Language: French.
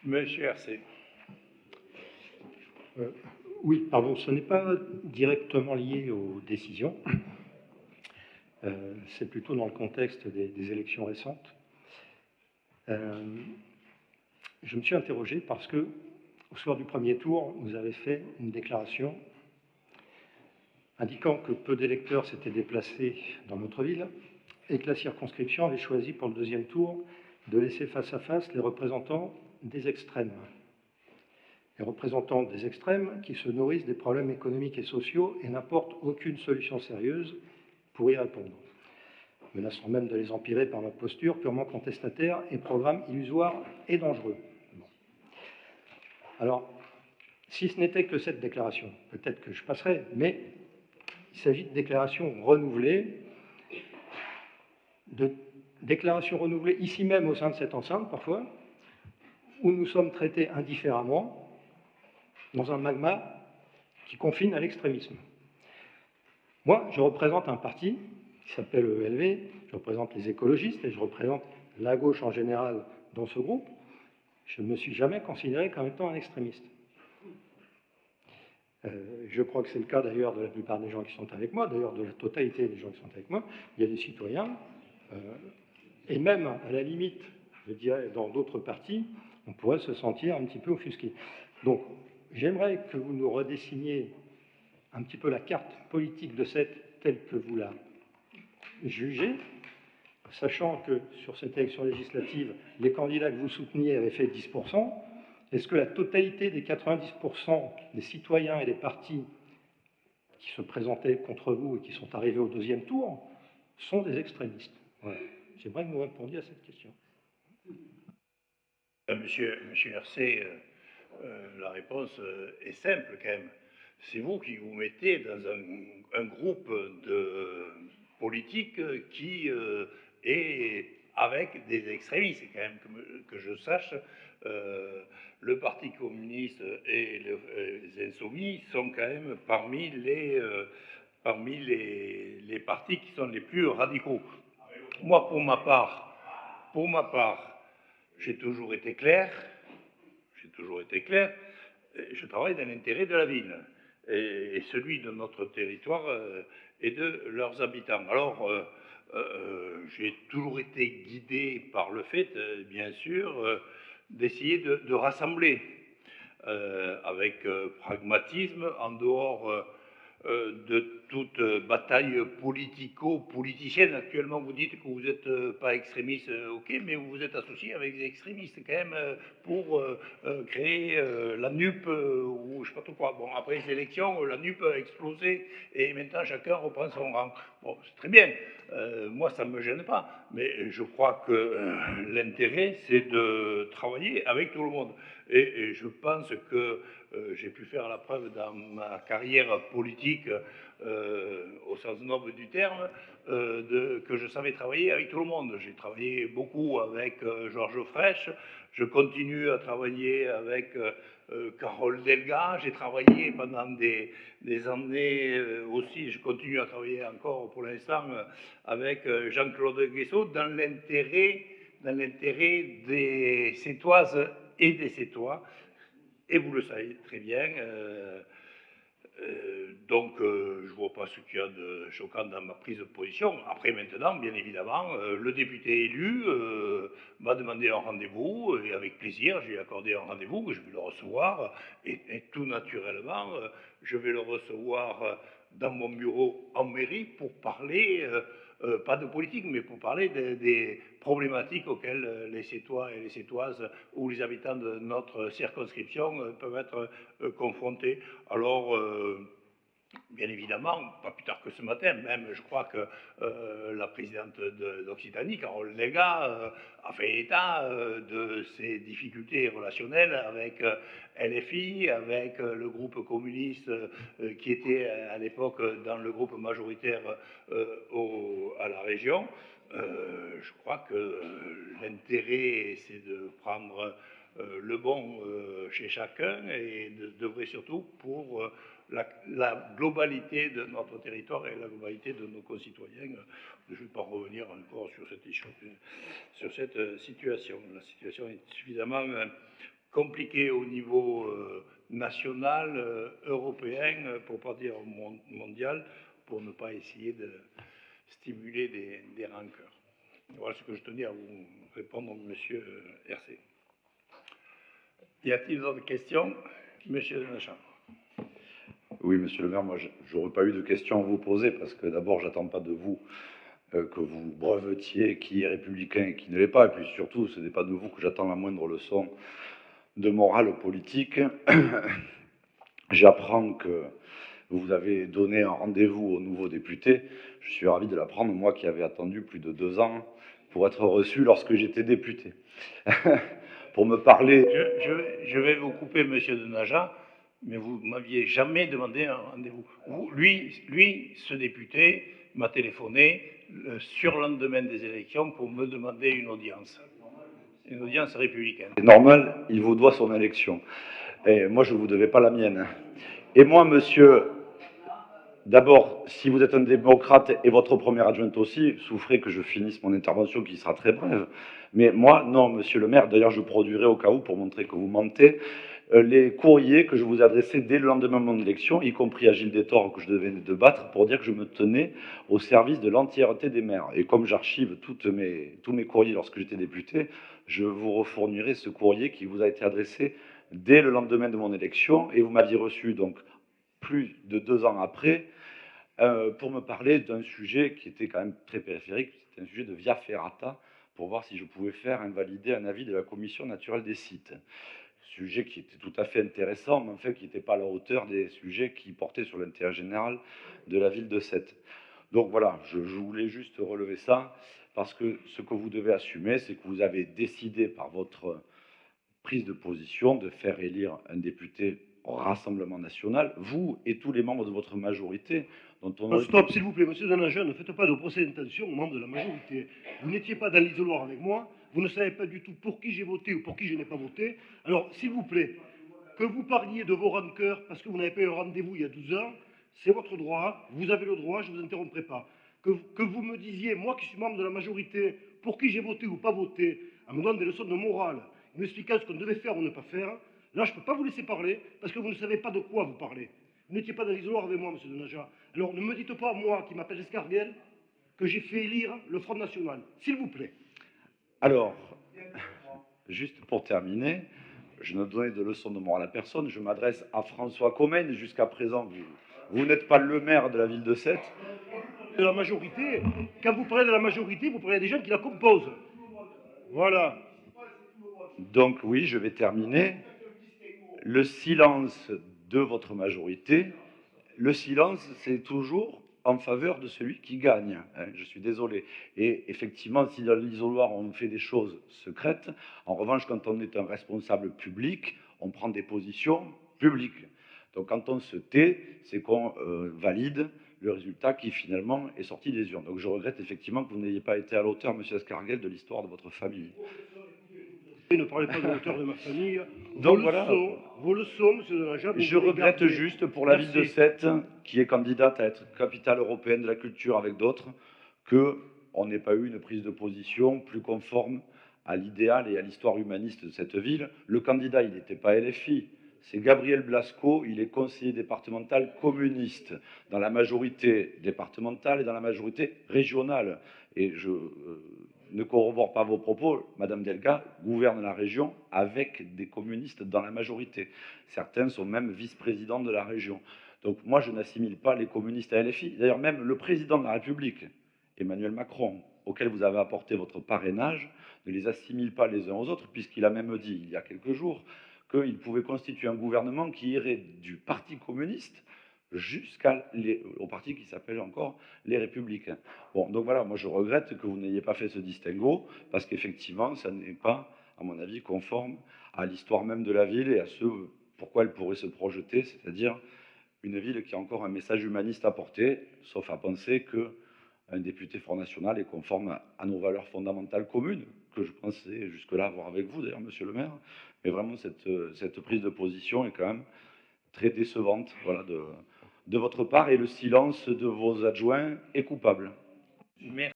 Monsieur RC. Oui, pardon, ce n'est pas directement lié aux décisions. C'est plutôt dans le contexte des élections récentes. Je me suis interrogé parce que, au soir du premier tour, vous avez fait une déclaration indiquant que peu d'électeurs s'étaient déplacés dans notre ville et que la circonscription avait choisi pour le deuxième tour de laisser face à face les représentants des extrêmes. Les représentants des extrêmes qui se nourrissent des problèmes économiques et sociaux et n'apportent aucune solution sérieuse pour y répondre, menaçant même de les empirer par ma posture purement contestataire et programme illusoire et dangereux. Bon. Alors, si ce n'était que cette déclaration, peut-être que je passerai, mais il s'agit de déclarations renouvelées, ici même au sein de cette enceinte parfois, où nous sommes traités indifféremment dans un magma qui confine à l'extrémisme. Moi, je représente un parti qui s'appelle ELV, je représente les écologistes et je représente la gauche en général dans ce groupe. Je ne me suis jamais considéré comme étant un extrémiste. Je crois que c'est le cas d'ailleurs de la plupart des gens qui sont avec moi, d'ailleurs de la totalité des gens qui sont avec moi. Il y a des citoyens, et même à la limite, je dirais, dans d'autres partis, on pourrait se sentir un petit peu offusqué. Donc, j'aimerais que vous nous redessiniez un petit peu la carte politique de cette telle que vous la jugez, sachant que sur cette élection législative, les candidats que vous souteniez avaient fait 10%. Est-ce que la totalité des 90% des citoyens et des partis qui se présentaient contre vous et qui sont arrivés au deuxième tour sont des extrémistes? Voilà. J'aimerais que vous répondiez à cette question. Monsieur RC, la réponse est simple quand même. C'est vous qui vous mettez dans un groupe de politiques qui est avec des extrémistes. Quand même que je sache, le Parti communiste et les Insoumis sont quand même parmi les partis qui sont les plus radicaux. Moi, pour ma part, j'ai toujours été clair, je travaille dans l'intérêt de la ville et celui de notre territoire et de leurs habitants. Alors, j'ai toujours été guidé par le fait, bien sûr, d'essayer de rassembler avec pragmatisme, en dehors de toute bataille politico-politicienne. Actuellement, vous dites que vous n'êtes pas extrémiste, ok, mais vous vous êtes associé avec des extrémistes quand même pour créer la NUP ou je ne sais pas trop quoi. Bon, après les élections, la NUP a explosé et maintenant chacun reprend son rang. Bon, c'est très bien. Moi, ça ne me gêne pas, mais je crois que l'intérêt, c'est de travailler avec tout le monde. Et je pense que j'ai pu faire la preuve dans ma carrière politique, au sens noble du terme, que je savais travailler avec tout le monde. J'ai travaillé beaucoup avec Georges Frêche, je continue à travailler avec Carole Delga, j'ai travaillé pendant des années aussi, je continue à travailler encore pour l'instant avec Jean-Claude Guessot dans l'intérêt des Sétoises et des Sétois. Et vous le savez très bien, donc je ne vois pas ce qu'il y a de choquant dans ma prise de position. Après maintenant, bien évidemment, le député élu m'a demandé un rendez-vous et avec plaisir, j'ai accordé un rendez-vous, je vais le recevoir et tout naturellement, je vais le recevoir dans mon bureau en mairie pour parler, pas de politique, mais pour parler des problématiques auxquelles les Sétois et les Sétoises ou les habitants de notre circonscription peuvent être confrontés. Alors, bien évidemment, pas plus tard que ce matin, même je crois que la présidente d'Occitanie, Carole Delga, a fait état de ses difficultés relationnelles avec LFI, avec le groupe communiste qui était à l'époque dans le groupe majoritaire à la région. Je crois que l'intérêt, c'est de prendre le bon chez chacun et d'œuvrer surtout pour la globalité de notre territoire et la globalité de nos concitoyens. Je ne vais pas revenir encore sur cette situation. La situation est suffisamment compliqué au niveau national, européen, pour ne pas dire mondial, pour ne pas essayer de stimuler des rancœurs. Voilà ce que je tenais à vous répondre, monsieur RC. Y a-t-il d'autres questions? Monsieur de la Chambre. Oui, monsieur le maire, moi, je n'aurais pas eu de questions à vous poser, parce que d'abord, j'attends pas de vous que vous brevetiez qui est républicain et qui ne l'est pas, et puis surtout, ce n'est pas de vous que j'attends la moindre leçon de morale politique. J'apprends que vous avez donné un rendez-vous aux nouveaux députés. Je suis ravi de l'apprendre, moi qui avais attendu plus de 2 ans pour être reçu lorsque j'étais député. Pour me parler... Je vais vous couper, monsieur de Naja, mais vous ne m'aviez jamais demandé un rendez-vous. Lui, ce député, m'a téléphoné le surlendemain des élections pour me demander une audience républicaine. C'est normal, il vous doit son élection. Et moi, je ne vous devais pas la mienne. Et moi, monsieur, d'abord, si vous êtes un démocrate et votre première adjointe aussi, souffrez que je finisse mon intervention qui sera très brève. Mais moi, non, monsieur le maire, d'ailleurs, je produirai au cas où, pour montrer que vous mentez, les courriers que je vous adressais dès le lendemain de mon élection, y compris à Gilles Détor, que je devais débattre, pour dire que je me tenais au service de l'entièreté des maires. Et comme j'archive tous mes courriers lorsque j'étais député, je vous refournirai ce courrier qui vous a été adressé dès le lendemain de mon élection, et vous m'aviez reçu donc plus de 2 ans après, pour me parler d'un sujet qui était quand même très périphérique, c'était un sujet de via ferrata, pour voir si je pouvais faire invalider un avis de la commission naturelle des sites. Sujet qui était tout à fait intéressant, mais en fait qui n'était pas à la hauteur des sujets qui portaient sur l'intérêt général de la ville de Sète. Donc voilà, je voulais juste relever ça, parce que ce que vous devez assumer, c'est que vous avez décidé par votre prise de position de faire élire un député au Rassemblement national, vous et tous les membres de votre majorité, dont on... Stop, s'il vous plaît, monsieur Denaja, ne faites pas de procès d'intention aux membres de la majorité. Vous n'étiez pas dans l'isoloir avec moi, vous ne savez pas du tout pour qui j'ai voté ou pour qui je n'ai pas voté. Alors, s'il vous plaît, que vous parliez de vos rancœurs parce que vous n'avez pas eu un rendez-vous il y a 12 ans, c'est votre droit, vous avez le droit, je ne vous interromprai pas. Que vous me disiez, moi qui suis membre de la majorité, pour qui j'ai voté ou pas voté, en me donnant des leçons de morale, m'expliquant ce qu'on devait faire ou ne pas faire, là, je ne peux pas vous laisser parler parce que vous ne savez pas de quoi vous parlez. Vous n'étiez pas dans l'isoloir avec moi, monsieur Denaja. Alors, ne me dites pas, moi, qui m'appelle Escarguel, que j'ai fait élire le Front National. S'il vous plaît. Alors, juste pour terminer, je ne donnais de leçons de morale à personne, je m'adresse à François Comène. Jusqu'à présent, vous n'êtes pas le maire de la ville de Sète. De la majorité, quand vous parlez de la majorité, vous parlez des gens qui la composent. Voilà. Donc oui, je vais terminer. Le silence de votre majorité, le silence, c'est toujours en faveur de celui qui gagne. Je suis désolé. Et effectivement, si dans l'isoloir, on fait des choses secrètes, en revanche, quand on est un responsable public, on prend des positions publiques. Donc quand on se tait, c'est qu'on valide le résultat qui finalement est sorti des urnes. Donc je regrette effectivement que vous n'ayez pas été à l'auteur, monsieur Escarguel, de l'histoire de votre famille. Ne parlez pas de l'auteur de ma famille. Donc voilà. Vos leçons, monsieur Denaja. Je regrette juste pour la ville de Sète, qui est candidate à être capitale européenne de la culture avec d'autres, qu'on n'ait pas eu une prise de position plus conforme à l'idéal et à l'histoire humaniste de cette ville. Le candidat, il n'était pas LFI, c'est Gabriel Blasco, il est conseiller départemental communiste dans la majorité départementale et dans la majorité régionale. Et je ne corrobore pas vos propos, Madame Delga gouverne la région avec des communistes dans la majorité. Certains sont même vice-présidents de la région. Donc moi, je n'assimile pas les communistes à LFI. D'ailleurs, même le président de la République, Emmanuel Macron, auquel vous avez apporté votre parrainage, ne les assimile pas les uns aux autres, puisqu'il a même dit, il y a quelques jours, qu'il pouvait constituer un gouvernement qui irait du Parti communiste jusqu'au parti qui s'appelle encore les Républicains. Bon, donc voilà, moi je regrette que vous n'ayez pas fait ce distinguo, parce qu'effectivement, ça n'est pas, à mon avis, conforme à l'histoire même de la ville et à ce pourquoi elle pourrait se projeter, c'est-à-dire une ville qui a encore un message humaniste à porter, sauf à penser qu'un député Front National est conforme à nos valeurs fondamentales communes, que je pensais jusque-là avoir avec vous, d'ailleurs, monsieur le maire. Mais vraiment, cette prise de position est quand même très décevante, voilà, de votre part, et le silence de vos adjoints est coupable. Merci.